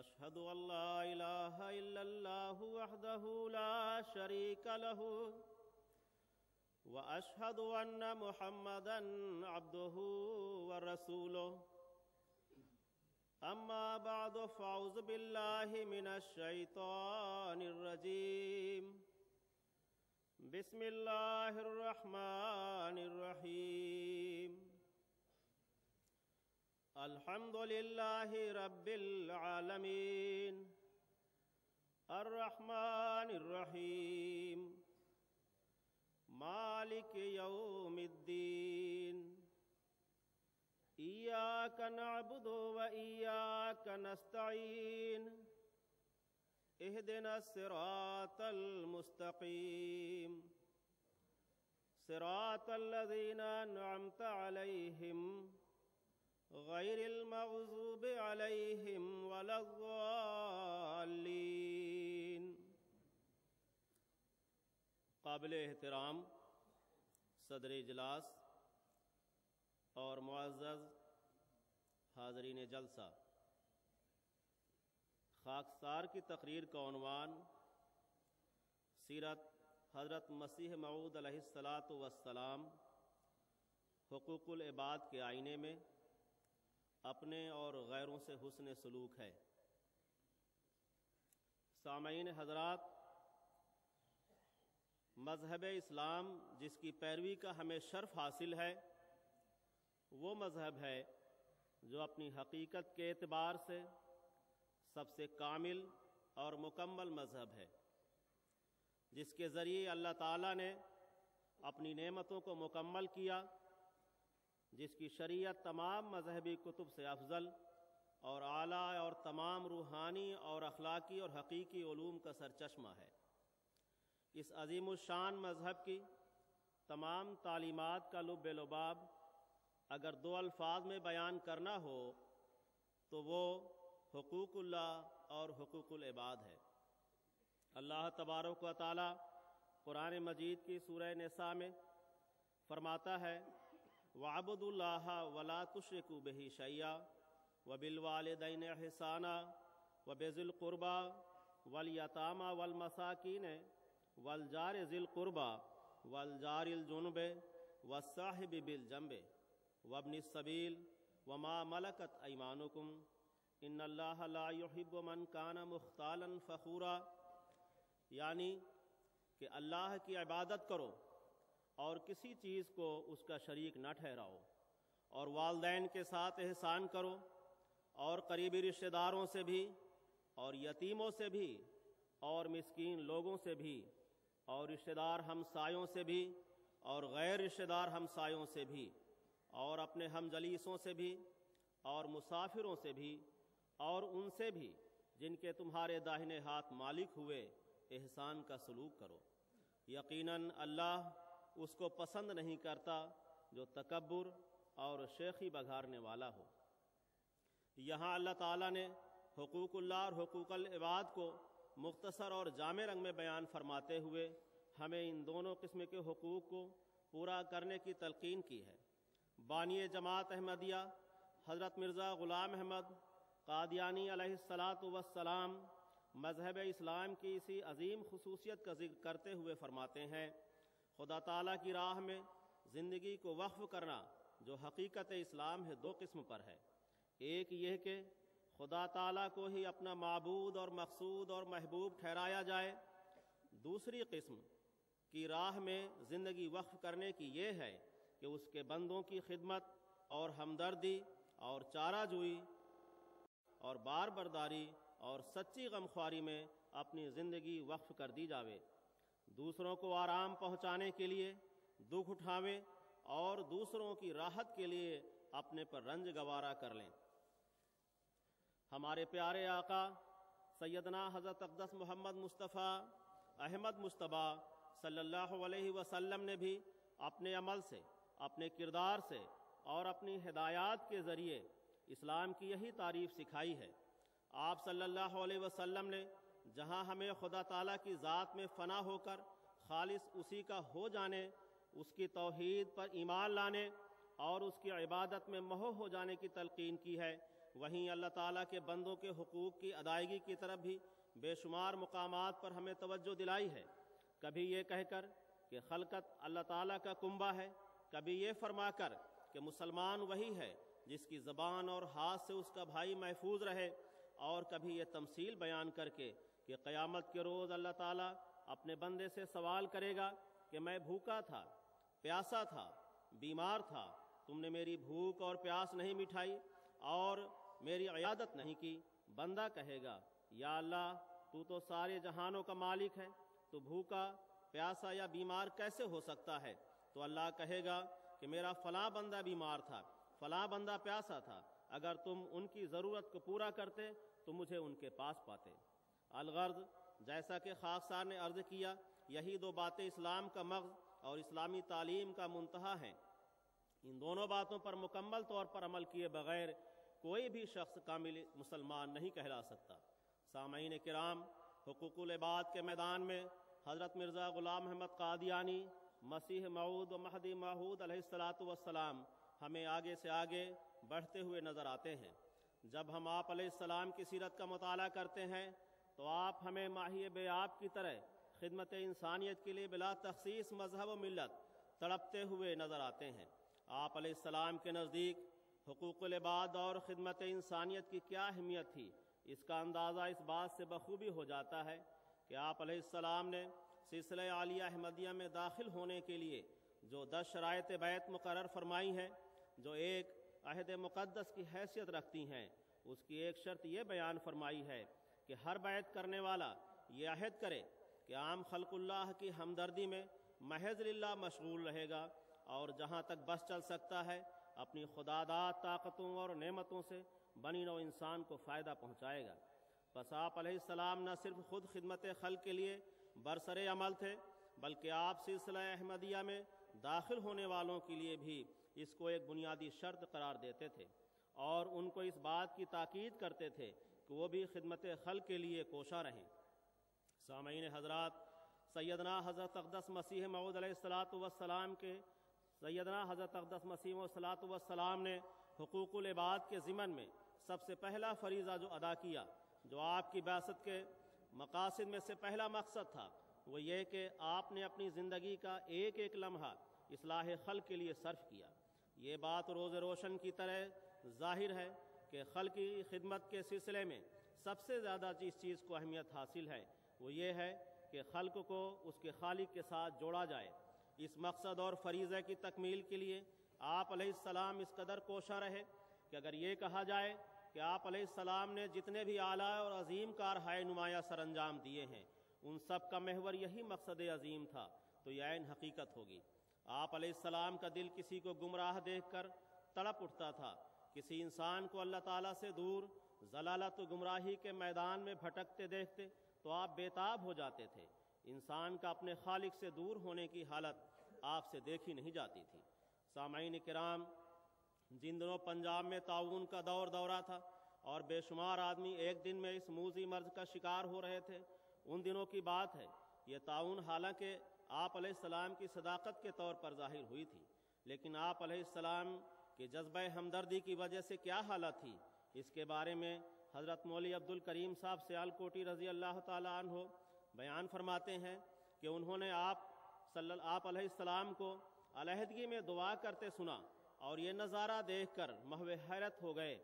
أشهد أن لا إله إلا الله وحده لا شريك له وأشهد أن محمدًا عبده ورسوله أما بعد فأعوذ بالله من الشيطان الرجيم بسم الله الرحمن الرحيم الحمد لله رب العالمين الرحمن الرحيم مالك يوم الدين إياك نعبد وإياك نستعين اهدنا الصراط المستقيم صراط الذين أنعمت عليهم غیر المغضوب علیہم ولا الضالین۔ قابل احترام صدر اجلاس اور معزز حاضرین جلسہ، خاکسار کی تقریر کا عنوان سیرت حضرت مسیح موعود علیہ السلام حقوق العباد کے آئینے میں اپنے اور غیروں سے حسن سلوک ہے۔ سامعین حضرات، مذہب اسلام جس کی پیروی کا ہمیں شرف حاصل ہے، وہ مذہب ہے جو اپنی حقیقت کے اعتبار سے سب سے کامل اور مکمل مذہب ہے، جس کے ذریعے اللہ تعالیٰ نے اپنی نعمتوں کو مکمل کیا، جس کی شریعت تمام مذہبی کتب سے افضل اور اعلیٰ اور تمام روحانی اور اخلاقی اور حقیقی علوم کا سرچشمہ ہے۔ اس عظیم الشان مذہب کی تمام تعلیمات کا لب لباب اگر دو الفاظ میں بیان کرنا ہو تو وہ حقوق اللہ اور حقوق العباد ہے۔ اللہ تبارک و تعالی قرآن مجید کی سورہ نساء میں فرماتا ہے وَعَبُدُوا اللَّهَ وَلَا تُشْرِكُوا بِهِ شَيْئًا وَبِالْوَالِدَيْنِ إِحْسَانًا وَبِذِي الْقُرْبَى وَالْيَتَامَى وَالْمَسَاكِينِ وَالْجَارِ ذِي الْقُرْبَى وَالْجَارِ الْجُنُبِ وَالصَّاحِبِ بِالْجَنبِ وَابْنِ السَّبِيلِ وَمَا مَلَكَتْ أَيْمَانُكُمْ إِنَّ اللَّهَ لَا يُحِبُّ مَنْ كَانَ مُخْتَالًا فَخُورًا، یعنی کہ اللہ کی عبادت کرو اور کسی چیز کو اس کا شریک نہ ٹھہراؤ، اور والدین کے ساتھ احسان کرو، اور قریبی رشتہ داروں سے بھی، اور یتیموں سے بھی، اور مسکین لوگوں سے بھی، اور رشتہ دار ہمسایوں سے بھی، اور غیر رشتہ دار ہمسایوں سے بھی، اور اپنے ہم جلیسوں سے بھی، اور مسافروں سے بھی، اور ان سے بھی جن کے تمہارے داہنے ہاتھ مالک ہوئے احسان کا سلوک کرو۔ یقیناً اللہ اس کو پسند نہیں کرتا جو تکبر اور شیخی بگھارنے والا ہو۔ یہاں اللہ تعالیٰ نے حقوق اللہ اور حقوق العباد کو مختصر اور جامع رنگ میں بیان فرماتے ہوئے ہمیں ان دونوں قسم کے حقوق کو پورا کرنے کی تلقین کی ہے۔ بانی جماعت احمدیہ حضرت مرزا غلام احمد قادیانی علیہ السلام مذہب اسلام کی اسی عظیم خصوصیت کا ذکر کرتے ہوئے فرماتے ہیں خدا تعالیٰ کی راہ میں زندگی کو وقف کرنا جو حقیقت اسلام ہے دو قسم پر ہے۔ ایک یہ کہ خدا تعالیٰ کو ہی اپنا معبود اور مقصود اور محبوب ٹھہرایا جائے، دوسری قسم کی راہ میں زندگی وقف کرنے کی یہ ہے کہ اس کے بندوں کی خدمت اور ہمدردی اور چارہ جوئی اور بار برداری اور سچی غمخواری میں اپنی زندگی وقف کر دی جاوے، دوسروں کو آرام پہنچانے کے لیے دکھ اٹھاویں اور دوسروں کی راحت کے لیے اپنے پر رنج گوارا کر لیں۔ ہمارے پیارے آقا سیدنا حضرت اقدس محمد مصطفیٰ احمد مجتبیٰ صلی اللہ علیہ وسلم نے بھی اپنے عمل سے، اپنے کردار سے اور اپنی ہدایات کے ذریعے اسلام کی یہی تعریف سکھائی ہے۔ آپ صلی اللہ علیہ وسلم نے جہاں ہمیں خدا تعالیٰ کی ذات میں فنا ہو کر خالص اسی کا ہو جانے، اس کی توحید پر ایمان لانے اور اس کی عبادت میں مہو ہو جانے کی تلقین کی ہے، وہیں اللہ تعالیٰ کے بندوں کے حقوق کی ادائیگی کی طرف بھی بے شمار مقامات پر ہمیں توجہ دلائی ہے، کبھی یہ کہہ کر کہ خلقت اللہ تعالیٰ کا کنبہ ہے، کبھی یہ فرما کر کہ مسلمان وہی ہے جس کی زبان اور ہاتھ سے اس کا بھائی محفوظ رہے، اور کبھی یہ تمثیل بیان کر کے کہ قیامت کے روز اللہ تعالیٰ اپنے بندے سے سوال کرے گا کہ میں بھوکا تھا، پیاسا تھا، بیمار تھا، تم نے میری بھوک اور پیاس نہیں مٹھائی اور میری عیادت نہیں کی۔ بندہ کہے گا یا اللہ تو سارے جہانوں کا مالک ہے، تو بھوکا پیاسا یا بیمار کیسے ہو سکتا ہے؟ تو اللہ کہے گا کہ میرا فلاں بندہ بیمار تھا، فلاں بندہ پیاسا تھا، اگر تم ان کی ضرورت کو پورا کرتے تو مجھے ان کے پاس پاتے۔ الغرض، جیسا کہ خاکسار نے عرض کیا، یہی دو باتیں اسلام کا مغز اور اسلامی تعلیم کا منتہا ہیں۔ ان دونوں باتوں پر مکمل طور پر عمل کیے بغیر کوئی بھی شخص کامل مسلمان نہیں کہلا سکتا۔ سامعین کرام، حقوق العباد کے میدان میں حضرت مرزا غلام احمد قادیانی مسیح موعود و مہدی موعود علیہ السلام ہمیں آگے سے آگے بڑھتے ہوئے نظر آتے ہیں۔ جب ہم آپ علیہ السلام کی سیرت کا مطالعہ کرتے ہیں تو آپ ہمیں ماہی بے آب کی طرح خدمت انسانیت کے لیے بلا تخصیص مذہب و ملت تڑپتے ہوئے نظر آتے ہیں۔ آپ علیہ السلام کے نزدیک حقوق العباد اور خدمت انسانیت کی کیا اہمیت تھی، اس کا اندازہ اس بات سے بخوبی ہو جاتا ہے کہ آپ علیہ السلام نے سلسلہ عالیہ احمدیہ میں داخل ہونے کے لیے جو 10 شرائط بیعت مقرر فرمائی ہیں، جو ایک عہد مقدس کی حیثیت رکھتی ہیں، اس کی ایک شرط یہ بیان فرمائی ہے کہ ہر بیعت کرنے والا یہ عہد کرے کہ عام خلق اللہ کی ہمدردی میں محض للہ مشغول رہے گا، اور جہاں تک بس چل سکتا ہے اپنی خداداد طاقتوں اور نعمتوں سے بنی نوع انسان کو فائدہ پہنچائے گا۔ پس آپ علیہ السلام نہ صرف خود خدمت خلق کے لیے برسر عمل تھے، بلکہ آپ سلسلہ احمدیہ میں داخل ہونے والوں کے لیے بھی اس کو ایک بنیادی شرط قرار دیتے تھے، اور ان کو اس بات کی تاکید کرتے تھے کہ وہ بھی خدمت خلق کے لیے کوشاں رہیں۔ سامعین حضرات، سیدنا حضرت اقدس مسیح موعود علیہ السلام کے سیدنا حضرت اقدس مسیح والسلام نے حقوق العباد کے ضمن میں سب سے پہلا فریضہ جو ادا کیا، جو آپ کی بعثت کے مقاصد میں سے پہلا مقصد تھا، وہ یہ کہ آپ نے اپنی زندگی کا ایک ایک لمحہ اصلاح خلق کے لیے صرف کیا۔ یہ بات روز روشن کی طرح ظاہر ہے کہ خلق کی خدمت کے سلسلے میں سب سے زیادہ جس چیز کو اہمیت حاصل ہے وہ یہ ہے کہ خلق کو اس کے خالق کے ساتھ جوڑا جائے۔ اس مقصد اور فریضے کی تکمیل کے لیے آپ علیہ السلام اس قدر کوشاں رہے کہ اگر یہ کہا جائے کہ آپ علیہ السلام نے جتنے بھی اعلیٰ اور عظیم کارہائے نمایاں سر انجام دیے ہیں، ان سب کا محور یہی مقصد عظیم تھا، تو یہ عین حقیقت ہوگی۔ آپ علیہ السلام کا دل کسی کو گمراہ دیکھ کر تڑپ اٹھتا تھا، کسی انسان کو اللہ تعالیٰ سے دور ضلالت و گمراہی کے میدان میں بھٹکتے دیکھتے تو آپ بےتاب ہو جاتے تھے۔ انسان کا اپنے خالق سے دور ہونے کی حالت آپ سے دیکھی نہیں جاتی تھی۔ سامعین کرام، جن دنوں پنجاب میں طاعون کا دورہ تھا اور بے شمار آدمی ایک دن میں اس موذی مرض کا شکار ہو رہے تھے، ان دنوں کی بات ہے۔ یہ طاعون حالانکہ آپ علیہ السلام کی صداقت کے طور پر ظاہر ہوئی تھی، لیکن آپ علیہ السلام کے جذبہ ہمدردی کی وجہ سے کیا حالت تھی، اس کے بارے میں حضرت مولوی عبد الکریم صاحب سیالکوٹی رضی اللہ تعالیٰ عنہ بیان فرماتے ہیں کہ انہوں نے آپ علیہ السلام کو علیحدگی میں دعا کرتے سنا اور یہ نظارہ دیکھ کر محو حیرت ہو گئے۔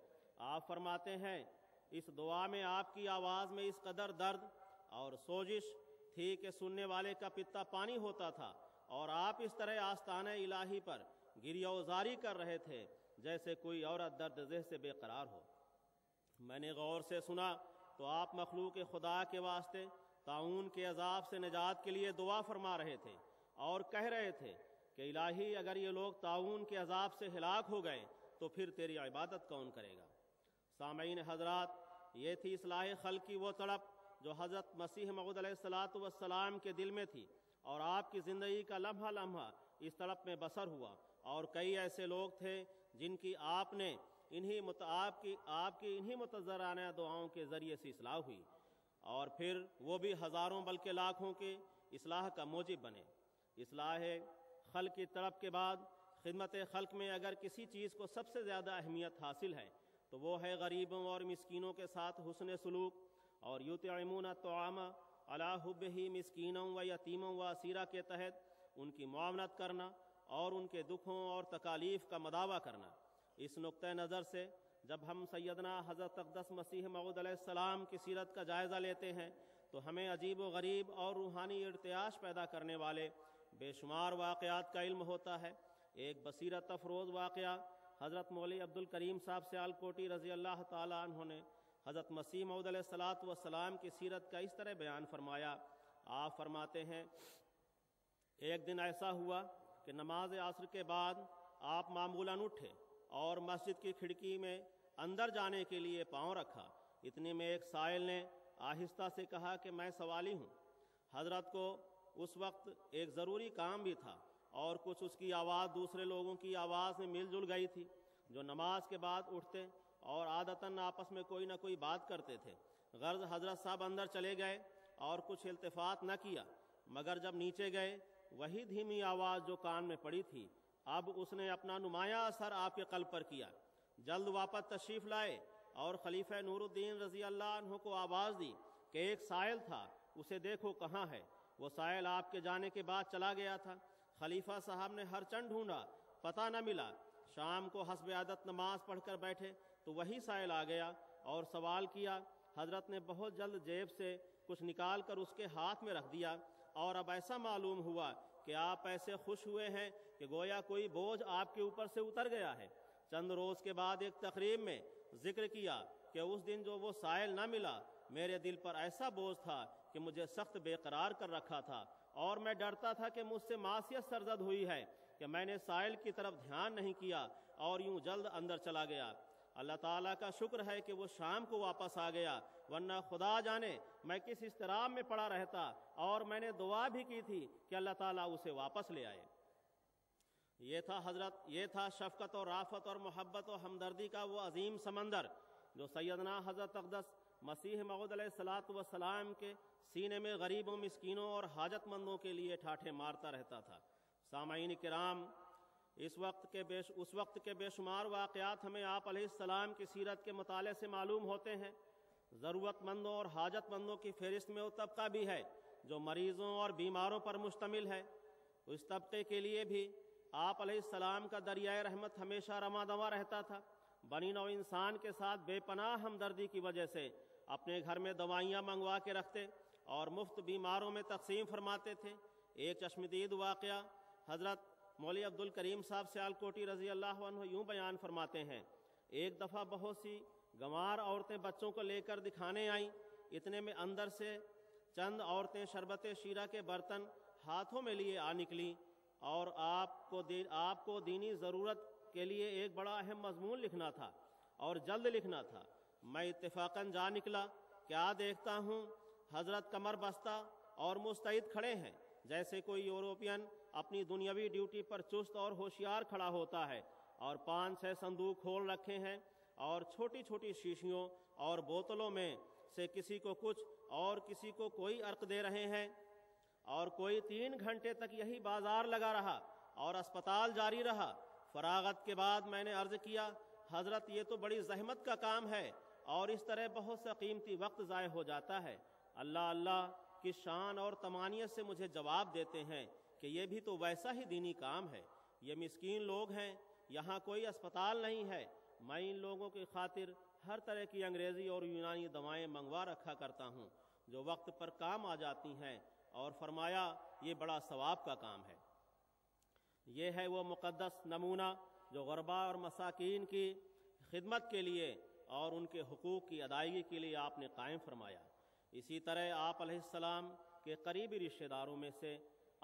آپ فرماتے ہیں اس دعا میں آپ کی آواز میں اس قدر درد اور سوزش تھی کہ سننے والے کا پتا پانی ہوتا تھا، اور آپ اس طرح آستانہ الہی پر گریہ وزاری کر رہے تھے جیسے کوئی عورت درد زہ سے بے قرار ہو۔ میں نے غور سے سنا تو آپ مخلوق خدا کے واسطے طاعون کے عذاب سے نجات کے لیے دعا فرما رہے تھے اور کہہ رہے تھے کہ الہی اگر یہ لوگ طاعون کے عذاب سے ہلاک ہو گئے تو پھر تیری عبادت کون کرے گا؟ سامعین حضرات، یہ تھی اصلاح خلق کی وہ تڑپ جو حضرت مسیح موعود علیہ السلام کے دل میں تھی، اور آپ کی زندگی کا لمحہ لمحہ اس تڑپ میں بسر ہوا، اور کئی ایسے لوگ تھے جن کی آپ کی انہی متضررانہ دعاؤں کے ذریعے سے اصلاح ہوئی، اور پھر وہ بھی ہزاروں بلکہ لاکھوں کی اصلاح کا موجب بنے۔ اصلاح خلق کی تڑپ کے بعد خدمت خلق میں اگر کسی چیز کو سب سے زیادہ اہمیت حاصل ہے تو وہ ہے غریبوں اور مسکینوں کے ساتھ حسن سلوک، اور یطعمون الطعام علی حبہ مسکینا و یتیما و اسیرا کے تحت ان کی معاونت کرنا اور ان کے دکھوں اور تکالیف کا مداوع کرنا۔ اس نقطۂ نظر سے جب ہم سیدنا حضرت اقدس مسیح موعود علیہ السلام کی سیرت کا جائزہ لیتے ہیں تو ہمیں عجیب و غریب اور روحانی ارتعاش پیدا کرنے والے بے شمار واقعات کا علم ہوتا ہے۔ ایک بصیرت افروز واقعہ حضرت مولوی عبد الکریم صاحب سیالکوٹی رضی اللہ تعالیٰ عنہ نے حضرت مسیح موعود علیہ السلام کی سیرت کا اس طرح بیان فرمایا۔ آپ فرماتے ہیں، ایک دن ایسا ہوا کہ نماز عصر کے بعد آپ معمولاً اٹھے اور مسجد کی کھڑکی میں اندر جانے کے لیے پاؤں رکھا۔ اتنے میں ایک سائل نے آہستہ سے کہا کہ میں سوالی ہوں۔ حضرت کو اس وقت ایک ضروری کام بھی تھا اور کچھ اس کی آواز دوسرے لوگوں کی آواز میں مل جل گئی تھی جو نماز کے بعد اٹھتے اور عادتاً آپس میں کوئی نہ کوئی بات کرتے تھے۔ غرض حضرت صاحب اندر چلے گئے اور کچھ التفات نہ کیا، مگر جب نیچے گئے وہی دھیمی آواز جو کان میں پڑی تھی اب اس نے اپنا نمایاں اثر آپ کے قلب پر کیا۔ جلد واپس تشریف لائے اور خلیفہ نور الدین رضی اللہ عنہ کو آواز دی کہ ایک سائل تھا، اسے دیکھو کہاں ہے۔ وہ سائل آپ کے جانے کے بعد چلا گیا تھا۔ خلیفہ صاحب نے ہر چند ڈھونڈا، پتہ نہ ملا۔ شام کو حسب عادت نماز پڑھ کر بیٹھے تو وہی سائل آ گیا اور سوال کیا۔ حضرت نے بہت جلد جیب سے کچھ نکال کر اس کے ہاتھ میں رکھ دیا، اور اب ایسا معلوم ہوا کہ آپ ایسے خوش ہوئے ہیں کہ گویا کوئی بوجھ آپ کے اوپر سے اتر گیا ہے۔ چند روز کے بعد ایک تقریب میں ذکر کیا کہ اس دن جو وہ سائل نہ ملا، میرے دل پر ایسا بوجھ تھا کہ مجھے سخت بے قرار کر رکھا تھا، اور میں ڈرتا تھا کہ مجھ سے معصیت سرزد ہوئی ہے کہ میں نے سائل کی طرف دھیان نہیں کیا اور یوں جلد اندر چلا گیا۔ اللہ تعالیٰ کا شکر ہے کہ وہ شام کو واپس آ گیا، ورنہ خدا جانے میں کس اضطراب میں پڑا رہتا، اور میں نے دعا بھی کی تھی کہ اللہ تعالیٰ اسے واپس لے آئے۔ یہ تھا شفقت اور رافت اور محبت و ہمدردی کا وہ عظیم سمندر جو سیدنا حضرت اقدس مسیح موعود علیہ السلام کے سینے میں غریبوں، مسکینوں اور حاجت مندوں کے لیے ٹھاٹھے مارتا رہتا تھا۔ سامعین کرام، اس وقت کے بے شمار واقعات ہمیں آپ علیہ السلام کی سیرت کے مطالعے سے معلوم ہوتے ہیں۔ ضرورت مندوں اور حاجت مندوں کی فہرست میں وہ طبقہ بھی ہے جو مریضوں اور بیماروں پر مشتمل ہے۔ اس طبقے کے لیے بھی آپ علیہ السلام کا دریائے رحمت ہمیشہ رواں دواں رہتا تھا۔ بنی نوع انسان کے ساتھ بے پناہ ہمدردی کی وجہ سے اپنے گھر میں دوائیاں منگوا کے رکھتے اور مفت بیماروں میں تقسیم فرماتے تھے۔ ایک چشمدید واقعہ حضرت مولوی عبد الکریم صاحب سیالکوٹی رضی اللہ عنہ یوں بیان فرماتے ہیں، ایک دفعہ بہت سی گنوار عورتیں بچوں کو لے کر دکھانے آئیں۔ اتنے میں اندر سے چند عورتیں شربت شیرہ کے برتن ہاتھوں میں لیے آ نکلیں اور آپ کو دینی ضرورت کے لیے ایک بڑا اہم مضمون لکھنا تھا اور جلد لکھنا تھا۔ میں اتفاقاً جا نکلا، کیا دیکھتا ہوں حضرت کمر بستہ اور مستعد کھڑے ہیں، جیسے کوئی یوروپین اپنی دنیاوی ڈیوٹی پر چست اور ہوشیار کھڑا ہوتا ہے، اور 5-6 صندوق کھول رکھے ہیں اور چھوٹی چھوٹی شیشیوں اور بوتلوں میں سے کسی کو کچھ اور کسی کو کوئی عرق دے رہے ہیں، اور کوئی 3 گھنٹے تک یہی بازار لگا رہا اور اسپتال جاری رہا۔ فراغت کے بعد میں نے عرض کیا، حضرت یہ تو بڑی زحمت کا کام ہے اور اس طرح بہت سا قیمتی وقت ضائع ہو جاتا ہے۔ اللہ کی شان اور تمانیت سے مجھے جواب دیتے ہیں کہ یہ بھی تو ویسا ہی دینی کام ہے، یہ مسکین لوگ ہیں، یہاں کوئی اسپتال نہیں ہے، میں ان لوگوں کی خاطر ہر طرح کی انگریزی اور یونانی دوائیں منگوا رکھا کرتا ہوں جو وقت پر کام آ جاتی ہیں، اور فرمایا یہ بڑا ثواب کا کام ہے۔ یہ ہے وہ مقدس نمونہ جو غربا اور مساکین کی خدمت کے لیے اور ان کے حقوق کی ادائیگی کے لیے آپ نے قائم فرمایا۔ اسی طرح آپ علیہ السلام کے قریبی رشتہ داروں میں سے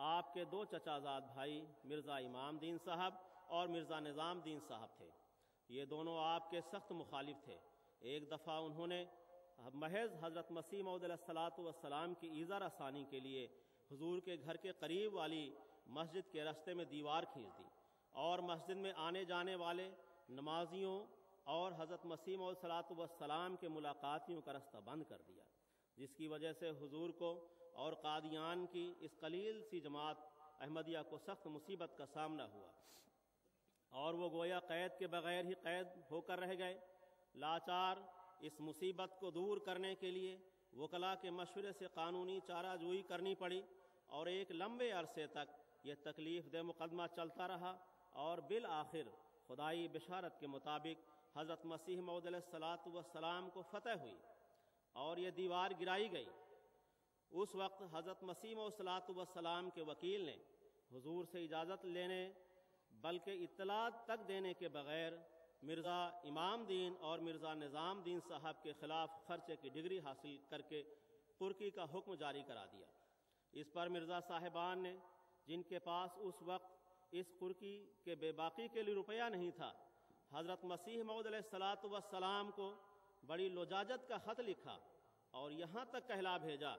آپ کے 2 چچا زاد بھائی مرزا امام دین صاحب اور مرزا نظام دین صاحب تھے۔ یہ دونوں آپ کے سخت مخالف تھے۔ ایک دفعہ انہوں نے محض حضرت مسیح موعود علیہ السلام کی ایذا رسانی کے لیے حضور کے گھر کے قریب والی مسجد کے راستے میں دیوار کھینچ دی اور مسجد میں آنے جانے والے نمازیوں اور حضرت مسیح موعود علیہ السلام کے ملاقاتیوں کا راستہ بند کر دیا، جس کی وجہ سے حضور کو اور قادیان کی اس قلیل سی جماعت احمدیہ کو سخت مصیبت کا سامنا ہوا، اور وہ گویا قید کے بغیر ہی قید ہو کر رہ گئے۔ لاچار اس مصیبت کو دور کرنے کے لیے وکلاء کے مشورے سے قانونی چارہ جوئی کرنی پڑی اور ایک لمبے عرصے تک یہ تکلیف دہ مقدمہ چلتا رہا اور بالآخر خدائی بشارت کے مطابق حضرت مسیح موعود علیہ السلام کو فتح ہوئی اور یہ دیوار گرائی گئی۔ اس وقت حضرت مسیح موعود علیہ السلام کے وکیل نے حضور سے اجازت لینے بلکہ اطلاع تک دینے کے بغیر مرزا امام دین اور مرزا نظام دین صاحب کے خلاف خرچے کی ڈگری حاصل کر کے قرکی کا حکم جاری کرا دیا۔ اس پر مرزا صاحبان نے، جن کے پاس اس وقت اس قرکی کے بے باقی کے لیے روپیہ نہیں تھا، حضرت مسیح موعود علیہ السلام کو بڑی لجاجت کا خط لکھا اور یہاں تک کہلا بھیجا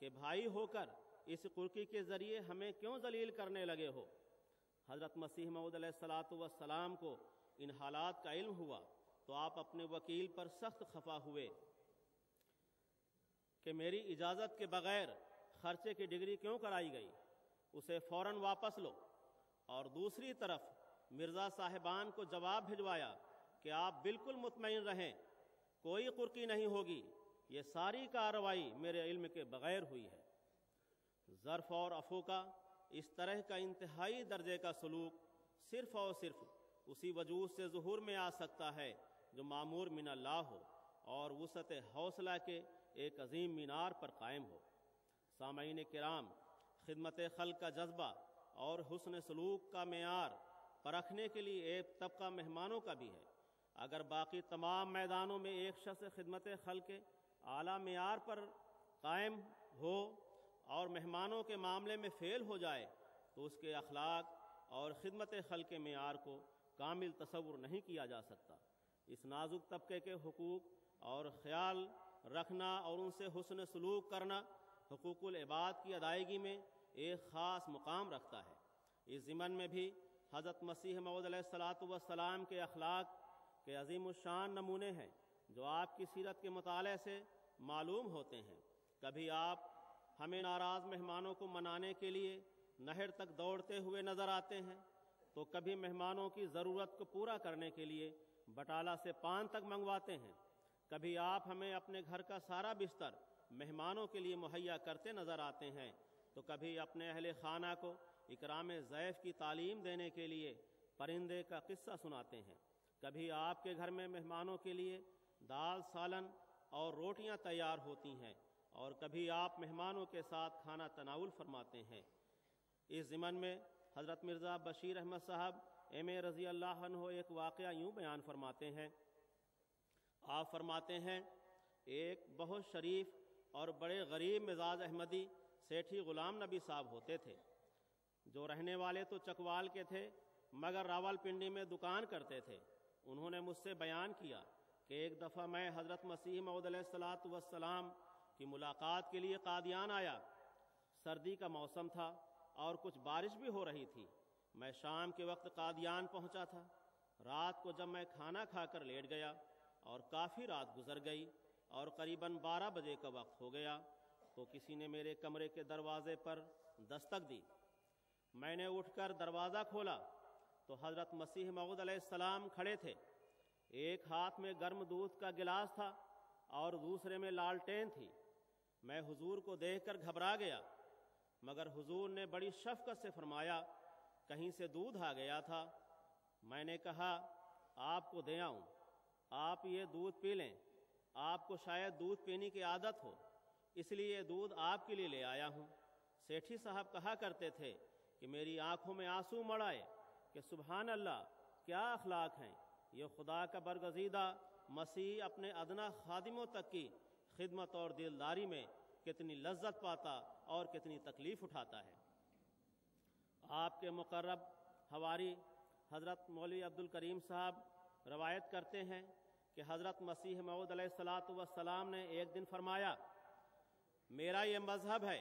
کہ بھائی ہو کر اس قرکی کے ذریعے ہمیں کیوں ذلیل کرنے لگے ہو۔ حضرت مسیح موعود علیہ السلام کو ان حالات کا علم ہوا تو آپ اپنے وکیل پر سخت خفا ہوئے کہ میری اجازت کے بغیر خرچے کی ڈگری کیوں کرائی گئی، اسے فوراً واپس لو۔ اور دوسری طرف مرزا صاحبان کو جواب بھجوایا کہ آپ بالکل مطمئن رہیں، کوئی قرکی نہیں ہوگی، یہ ساری کارروائی میرے علم کے بغیر ہوئی ہے۔ ظرف اور عفو کا اس طرح کا انتہائی درجے کا سلوک صرف اور صرف اسی وجود سے ظہور میں آ سکتا ہے جو معمور من اللہ ہو اور وسعت حوصلہ کے ایک عظیم مینار پر قائم ہو۔ سامعین کرام، خدمت خلق کا جذبہ اور حسن سلوک کا معیار پرکھنے کے لیے ایک طبقہ مہمانوں کا بھی ہے۔ اگر باقی تمام میدانوں میں ایک شخص خدمت خلق کے اعلیٰ معیار پر قائم ہو اور مہمانوں کے معاملے میں فیل ہو جائے تو اس کے اخلاق اور خدمت خلق کے معیار کو کامل تصور نہیں کیا جا سکتا۔ اس نازک طبقے کے حقوق اور خیال رکھنا اور ان سے حسن سلوک کرنا حقوق العباد کی ادائیگی میں ایک خاص مقام رکھتا ہے۔ اس ضمن میں بھی حضرت مسیح موعود علیہ السلام کے اخلاق کے عظیم الشان نمونے ہیں جو آپ کی سیرت کے مطالعے سے معلوم ہوتے ہیں۔ کبھی آپ ہمیں ناراض مہمانوں کو منانے کے لیے نہر تک دوڑتے ہوئے نظر آتے ہیں تو کبھی مہمانوں کی ضرورت کو پورا کرنے کے لیے بٹالہ سے پان تک منگواتے ہیں۔ کبھی آپ ہمیں اپنے گھر کا سارا بستر مہمانوں کے لیے مہیا کرتے نظر آتے ہیں تو کبھی اپنے اہل خانہ کو اکرام ضیف کی تعلیم دینے کے لیے پرندے کا قصہ سناتے ہیں۔ کبھی آپ کے گھر میں مہمانوں کے لیے دال سالن اور روٹیاں تیار ہوتی ہیں اور کبھی آپ مہمانوں کے ساتھ کھانا تناول فرماتے ہیں۔ اس ضمن میں حضرت مرزا بشیر احمد صاحب ایم.اے. رضی اللہ عنہ ایک واقعہ یوں بیان فرماتے ہیں۔ آپ فرماتے ہیں، ایک بہت شریف اور بڑے غریب مزاج احمدی سیٹھی غلام نبی صاحب ہوتے تھے، جو رہنے والے تو چکوال کے تھے مگر راول پنڈی میں دکان کرتے تھے۔ انہوں نے مجھ سے بیان کیا کہ ایک دفعہ میں حضرت مسیح موعود علیہ السلام کی ملاقات کے لیے قادیان آیا۔ سردی کا موسم تھا اور کچھ بارش بھی ہو رہی تھی۔ میں شام کے وقت قادیان پہنچا تھا۔ رات کو جب میں کھانا کھا کر لیٹ گیا اور کافی رات گزر گئی اور قریباً 12 بجے کا وقت ہو گیا تو کسی نے میرے کمرے کے دروازے پر دستک دی۔ میں نے اٹھ کر دروازہ کھولا تو حضرت مسیح موعود علیہ السلام کھڑے تھے۔ ایک ہاتھ میں گرم دودھ کا گلاس تھا اور دوسرے میں لالٹین تھی۔ میں حضور کو دیکھ کر گھبرا گیا مگر حضور نے بڑی شفقت سے فرمایا، کہیں سے دودھ آ گیا تھا۔ میں نے کہا، آپ کو دے آؤں، آپ یہ دودھ پی لیں، آپ کو شاید دودھ پینے کی عادت ہو، اس لیے یہ دودھ آپ کے لیے لے آیا ہوں۔ سیٹھی صاحب کہا کرتے تھے کہ میری آنکھوں میں آنسو مڑ آئے کہ سبحان اللہ، کیا اخلاق ہیں، یہ خدا کا برگزیدہ مسیح اپنے ادنا خادموں تک کی خدمت اور دلداری میں کتنی لذت پاتا اور کتنی تکلیف اٹھاتا ہے۔ آپ کے مقرب حواری حضرت مولوی عبدالکریم صاحب روایت کرتے ہیں کہ حضرت مسیح موعود علیہ السلام نے ایک دن فرمایا، میرا یہ مذہب ہے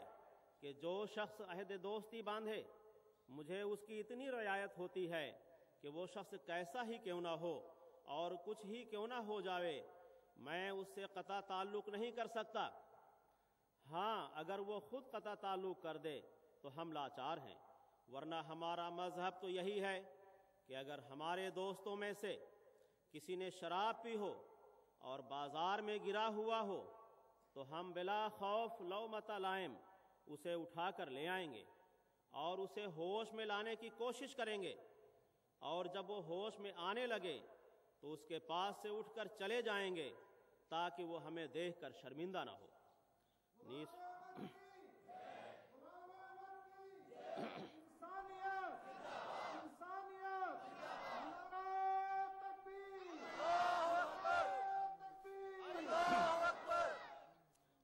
کہ جو شخص عہد دوستی باندھے مجھے اس کی اتنی رعایت ہوتی ہے کہ وہ شخص کیسا ہی کیوں نہ ہو اور کچھ ہی کیوں نہ ہو جاوے، میں اس سے قطع تعلق نہیں کر سکتا۔ ہاں، اگر وہ خود قطع تعلق کر دے تو ہم لاچار ہیں، ورنہ ہمارا مذہب تو یہی ہے کہ اگر ہمارے دوستوں میں سے کسی نے شراب پی ہو اور بازار میں گرا ہوا ہو تو ہم بلا خوف لومۃ لائم اسے اٹھا کر لے آئیں گے اور اسے ہوش میں لانے کی کوشش کریں گے، اور جب وہ ہوش میں آنے لگے تو اس کے پاس سے اٹھ کر چلے جائیں گے تاکہ وہ ہمیں دیکھ کر شرمندہ نہ ہو۔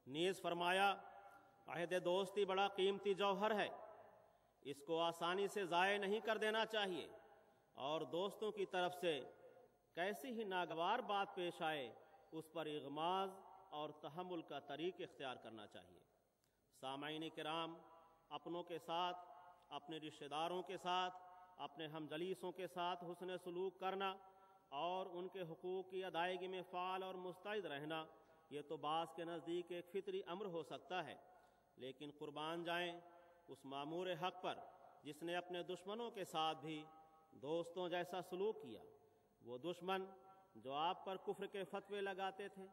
نیز فرمایا عہد دوستی بڑا قیمتی جوہر ہے، اس کو آسانی سے ضائع نہیں کر دینا چاہیے، اور دوستوں کی طرف سے کیسی ہی ناگوار بات پیش آئے اس پر اغماض اور تحمل کا طریق اختیار کرنا چاہیے۔ سامعین کرام، اپنوں کے ساتھ، اپنے رشتہ داروں کے ساتھ، اپنے ہم جلیسوں کے ساتھ حسن سلوک کرنا اور ان کے حقوق کی ادائیگی میں فعال اور مستعد رہنا، یہ تو بعض کے نزدیک ایک فطری امر ہو سکتا ہے، لیکن قربان جائیں اس مامور حق پر جس نے اپنے دشمنوں کے ساتھ بھی دوستوں جیسا سلوک کیا۔ وہ دشمن جو آپ پر کفر کے فتوے لگاتے تھے،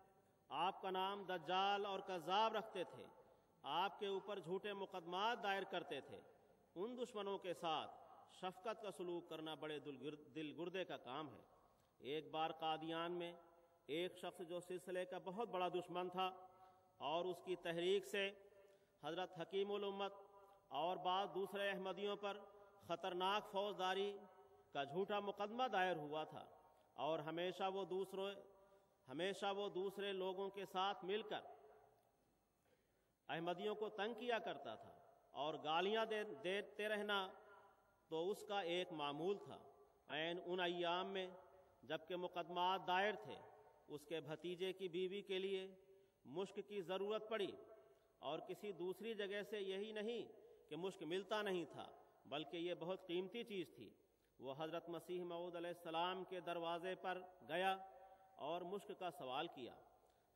آپ کا نام دجال اور کذاب رکھتے تھے، آپ کے اوپر جھوٹے مقدمات دائر کرتے تھے، ان دشمنوں کے ساتھ شفقت کا سلوک کرنا بڑے دل گردے کا کام ہے۔ ایک بار قادیان میں ایک شخص جو سلسلے کا بہت بڑا دشمن تھا اور اس کی تحریک سے حضرت حکیم الامت اور بعض دوسرے احمدیوں پر خطرناک فوجداری کا جھوٹا مقدمہ دائر ہوا تھا، اور ہمیشہ وہ دوسرے لوگوں کے ساتھ مل کر احمدیوں کو تنگ کیا کرتا تھا اور گالیاں دیتے رہنا تو اس کا ایک معمول تھا۔ عین ان ایام میں جبکہ مقدمات دائر تھے، اس کے بھتیجے کی بیوی کے لیے مشک کی ضرورت پڑی، اور کسی دوسری جگہ سے یہی نہیں کہ مشک ملتا نہیں تھا، بلکہ یہ بہت قیمتی چیز تھی۔ وہ حضرت مسیح موعود علیہ السلام کے دروازے پر گیا اور مشک کا سوال کیا۔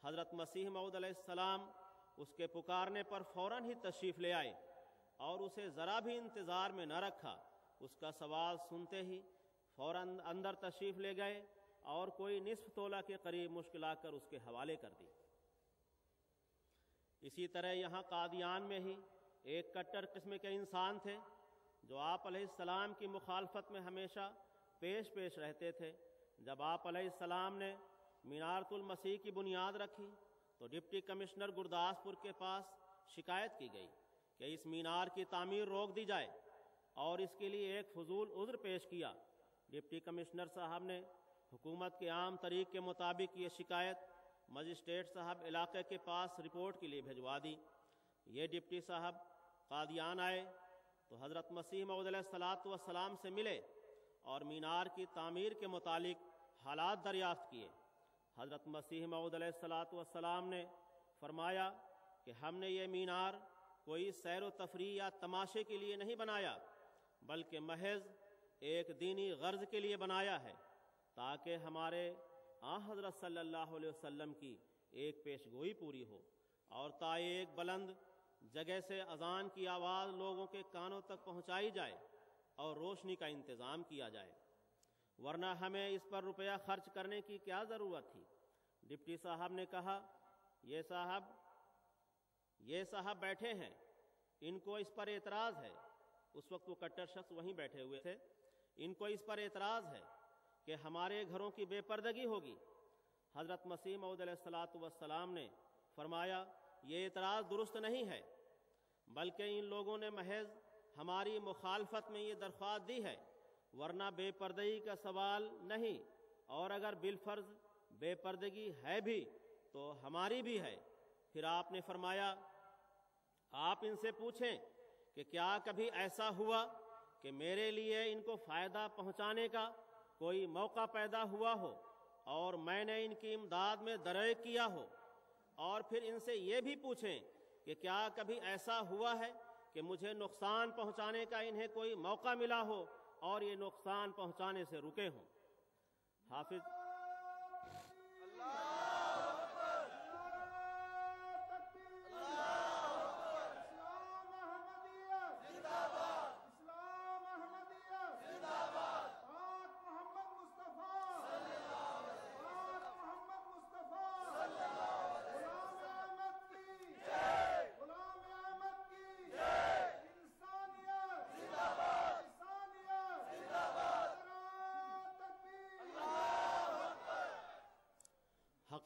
حضرت مسیح موعود علیہ السلام اس کے پکارنے پر فوراً ہی تشریف لے آئے اور اسے ذرا بھی انتظار میں نہ رکھا، اس کا سوال سنتے ہی فوراً اندر تشریف لے گئے اور کوئی نصف تولہ کے قریب مشک لا کر اس کے حوالے کر دی۔ اسی طرح یہاں قادیان میں ہی ایک کٹر قسم کے انسان تھے جو آپ علیہ السلام کی مخالفت میں ہمیشہ پیش رہتے تھے۔ جب آپ علیہ السلام نے مینارۃ المسیح کی بنیاد رکھی تو ڈپٹی کمشنر گرداسپور کے پاس شکایت کی گئی کہ اس مینار کی تعمیر روک دی جائے، اور اس کے لیے ایک فضول عذر پیش کیا۔ ڈپٹی کمشنر صاحب نے حکومت کے عام طریق کے مطابق یہ شکایت مجسٹریٹ صاحب علاقے کے پاس رپورٹ کے لیے بھجوا دی۔ یہ ڈپٹی صاحب قادیان آئے تو حضرت مسیح موعود علیہ السلام سے ملے اور مینار کی تعمیر کے متعلق حالات دریافت کیے۔ حضرت مسیح موعود علیہ السلام نے فرمایا کہ ہم نے یہ مینار کوئی سیر و تفریح یا تماشے کے لیے نہیں بنایا، بلکہ محض ایک دینی غرض کے لیے بنایا ہے، تاکہ ہمارے حضرت صلی اللہ علیہ وسلم کی ایک پیش گوئی پوری ہو، اور تا ایک بلند جگہ سے اذان کی آواز لوگوں کے کانوں تک پہنچائی جائے اور روشنی کا انتظام کیا جائے، ورنہ ہمیں اس پر روپیہ خرچ کرنے کی کیا ضرورت تھی۔ ڈپٹی صاحب نے کہا، یہ صاحب بیٹھے ہیں، ان کو اس پر اعتراض ہے۔ اس وقت وہ کٹر شخص وہیں بیٹھے ہوئے تھے۔ ان کو اس پر اعتراض ہے کہ ہمارے گھروں کی بے پردگی ہوگی۔ حضرت مسیح موعود علیہ السلام نے فرمایا، یہ اعتراض درست نہیں ہے، بلکہ ان لوگوں نے محض ہماری مخالفت میں یہ درخواست دی ہے، ورنہ بے پردگی کا سوال نہیں، اور اگر بالفرض بے پردگی ہے بھی تو ہماری بھی ہے۔ پھر آپ نے فرمایا، آپ ان سے پوچھیں کہ کیا کبھی ایسا ہوا کہ میرے لیے ان کو فائدہ پہنچانے کا کوئی موقع پیدا ہوا ہو اور میں نے ان کی امداد میں درائق کیا ہو؟ اور پھر ان سے یہ بھی پوچھیں کہ کیا کبھی ایسا ہوا ہے کہ مجھے نقصان پہنچانے کا انہیں کوئی موقع ملا ہو اور یہ نقصان پہنچانے سے رکے ہوں؟ حافظ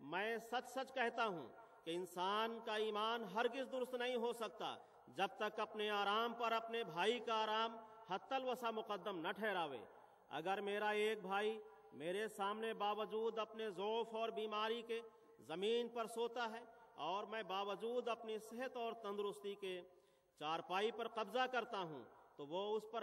میں سچ سچ کہتا ہوں کہ انسان کا ایمان ہرگز درست نہیں ہو سکتا جب تک اپنے آرام پر اپنے بھائی کا آرام حتی الوسع مقدم نہ ٹھہراوے۔ اگر میرا ایک بھائی میرے سامنے باوجود اپنے ضعف اور بیماری کے زمین پر سوتا ہے اور میں باوجود اپنی صحت اور تندرستی کے چارپائی پر قبضہ کرتا ہوں تو وہ اس پر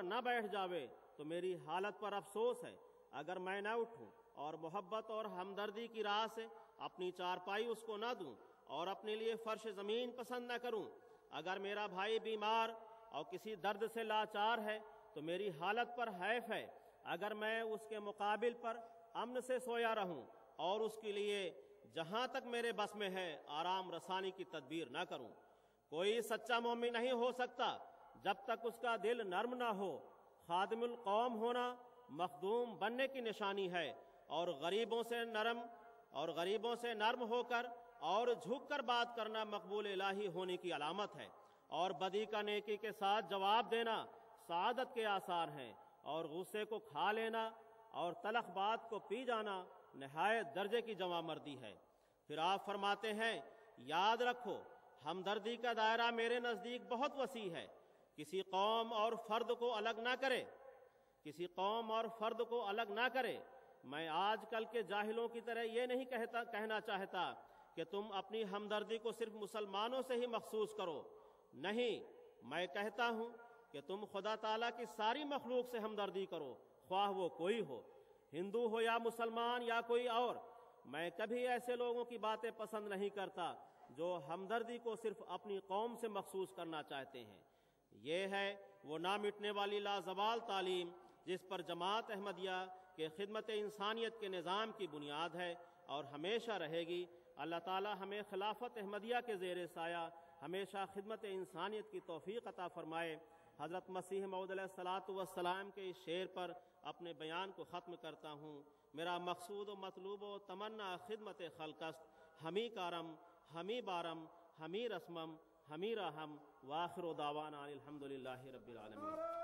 نہ بیٹھ جاوے تو میری حالت پر افسوس ہے۔ اگر میں نہ اٹھوں اور محبت اور ہمدردی کی راہ سے اپنی چارپائی اس کو نہ دوں اور اپنے لیے فرش زمین پسند نہ کروں، اگر میرا بھائی بیمار اور کسی درد سے لاچار ہے تو میری حالت پر حیف ہے۔ اگر میں اس کے مقابل پر امن سے سویا رہوں اور اس کے لیے جہاں تک میرے بس میں ہے آرام رسانی کی تدبیر نہ کروں۔ کوئی سچا مومن نہیں ہو سکتا جب تک اس کا دل نرم نہ ہو۔ خادم القوم ہونا مخدوم بننے کی نشانی ہے، اور غریبوں سے نرم ہو کر اور جھک کر بات کرنا مقبول الہی ہونے کی علامت ہے، اور بدی کا نیکی کے ساتھ جواب دینا سعادت کے آثار ہیں، اور غصے کو کھا لینا اور تلخ بات کو پی جانا نہایت درجے کی جواں مردی ہے۔ پھر آپ فرماتے ہیں، یاد رکھو ہمدردی کا دائرہ میرے نزدیک بہت وسیع ہے، کسی قوم اور فرد کو الگ نہ کرے۔ میں آج کل کے جاہلوں کی طرح یہ نہیں کہنا چاہتا کہ تم اپنی ہمدردی کو صرف مسلمانوں سے ہی مخصوص کرو، نہیں، میں کہتا ہوں کہ تم خدا تعالیٰ کی ساری مخلوق سے ہمدردی کرو، خواہ وہ کوئی ہو، ہندو ہو یا مسلمان یا کوئی اور۔ میں کبھی ایسے لوگوں کی باتیں پسند نہیں کرتا جو ہمدردی کو صرف اپنی قوم سے مخصوص کرنا چاہتے ہیں۔ یہ ہے وہ نہ مٹنے والی لازوال تعلیم جس پر جماعت احمدیہ کے خدمت انسانیت کے نظام کی بنیاد ہے اور ہمیشہ رہے گی۔ اللہ تعالی ہمیں خلافت احمدیہ کے زیر سایہ ہمیشہ خدمت انسانیت کی توفیق عطا فرمائے۔ حضرت مسیح موعود علیہ الصلاۃ والسلام کے اس شعر پر اپنے بیان کو ختم کرتا ہوں۔ میرا مقصود و مطلوب و تمنا خدمت خلق است، ہمی کارم ہمی بارم ہمی رسمم ہمی رحم، وآخر دعوانا الحمدللہ رب العالمین۔